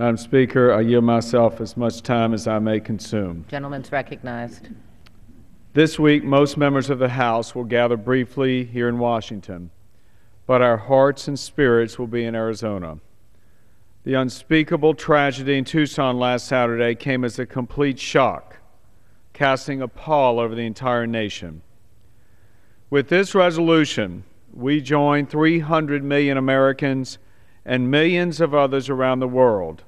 Madam Speaker, I yield myself as much time as I may consume. Gentleman's recognized. This week, most members of the House will gather briefly here in Washington, but our hearts and spirits will be in Arizona. The unspeakable tragedy in Tucson last Saturday came as a complete shock, casting a pall over the entire nation. With this resolution, we join 300 million Americans and millions of others around the world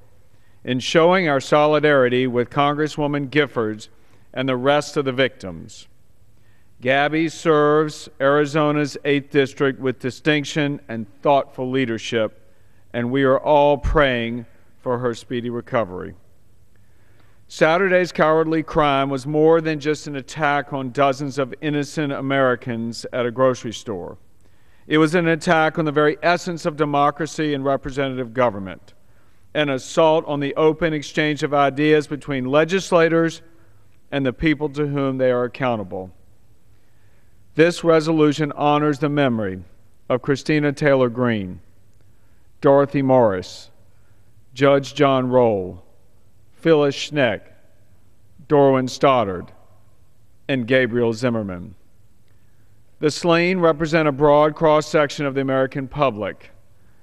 in showing our solidarity with Congresswoman Giffords and the rest of the victims. Gabby serves Arizona's 8th District with distinction and thoughtful leadership, and we are all praying for her speedy recovery. Saturday's cowardly crime was more than just an attack on dozens of innocent Americans at a grocery store. It was an attack on the very essence of democracy and representative government, an assault on the open exchange of ideas between legislators and the people to whom they are accountable. This resolution honors the memory of Christina Taylor Greene, Dorothy Morris, Judge John Roll, Phyllis Schneck, Dorwin Stoddard, and Gabriel Zimmerman. The slain represent a broad cross-section of the American public,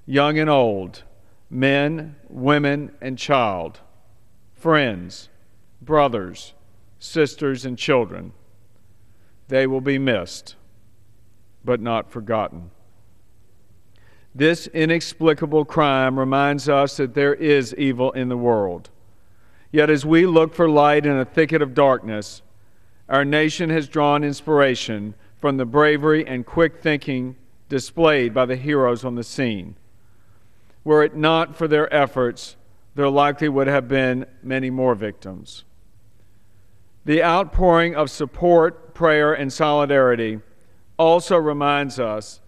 young and old, men, women, and child, friends, brothers, sisters, and children. They will be missed, but not forgotten. This inexplicable crime reminds us that there is evil in the world. Yet as we look for light in a thicket of darkness, our nation has drawn inspiration from the bravery and quick thinking displayed by the heroes on the scene. Were it not for their efforts, there likely would have been many more victims. The outpouring of support, prayer, and solidarity also reminds us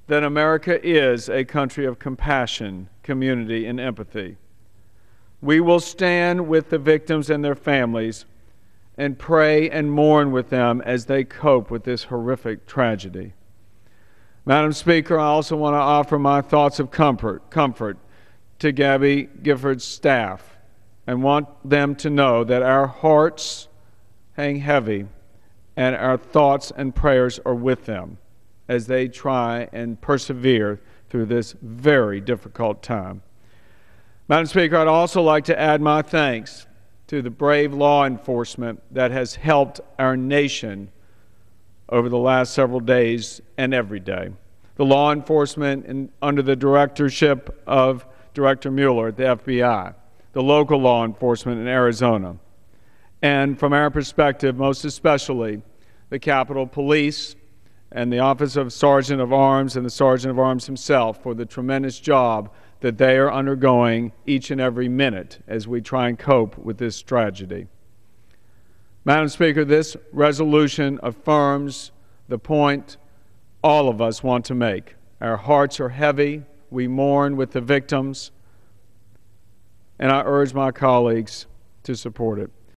that America is a country of compassion, community, and empathy. We will stand with the victims and their families and pray and mourn with them as they cope with this horrific tragedy. Madam Speaker, I also want to offer my thoughts of comfort to Gabby Giffords' staff and want them to know that our hearts hang heavy and our thoughts and prayers are with them as they try and persevere through this very difficult time. Madam Speaker, I'd also like to add my thanks to the brave law enforcement that has helped our nation over the last several days and every day. The law enforcement under the directorship of Director Mueller at the FBI, the local law enforcement in Arizona, and from our perspective, most especially the Capitol Police and the Office of Sergeant of Arms and the Sergeant of Arms himself for the tremendous job that they are undergoing each and every minute as we try and cope with this tragedy. Madam Speaker, this resolution affirms the point all of us want to make. Our hearts are heavy. We mourn with the victims, and I urge my colleagues to support it.